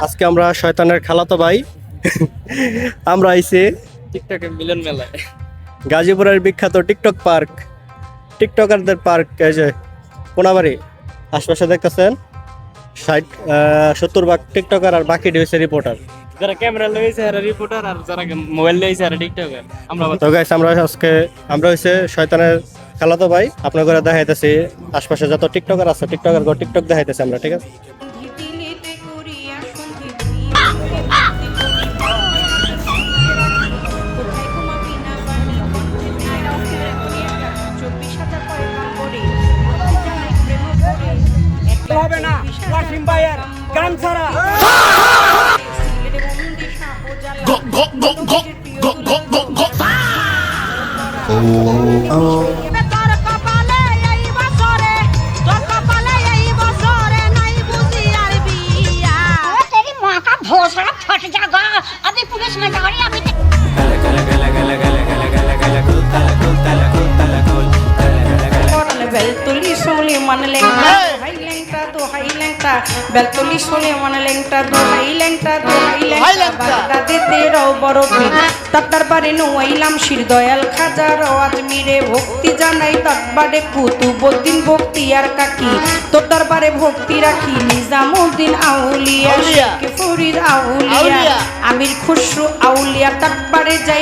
আজকে আমরা শয়তানের খালাতো ভাই আমরা আইছি টিকটকে মিলন মেলায় গাজীপুরের বিখ্যাত টিকটক পার্ক, টিকটকারদের পার্ক। এই যে কোনাবাড়ি আশপাশে দেখতেছেন 60-70 ভাগ টিকটকার আর বাকি হচ্ছে রিপোর্টার। যারা ক্যামেরা লইছে আর রিপোর্টার আর যারা মোবাইল লইছে আর টিকটকার। তো গাইস আমরা হইছে শয়তানের খালাতো ভাই। আপনার করে দেখাইতেছি আশপাশে যত টিকটকার আছে টিকটকার টিকটক দেখাইতেছি আমরা, ঠিক আছে? হবে না ওয়াসিম ভাইয়ের গান ছাড়া फट जाएगा अभी पुलिस में गाड़ी अभी बेलतुली सोले मन लेंटा हाई लेंटा तो हाई लेंटा बेलतुली सोले मन लेंटा तो हाई लेंटा तो हाई लेंटा बागदा देते रहो बড় পীর তার দরবারে নইলাম শির দয়াল খাজার আজমিরে ভক্তি জানাই দরবারে কুতুবউদ্দিন ভক্তি আর কাকি তোর দরবারে ভক্তি রাখি নিজামউদ্দিন আউলিয়া শেখ ফরিদ আউলিয়া আমির খুসরু আউলিয়া দরবারে যাই।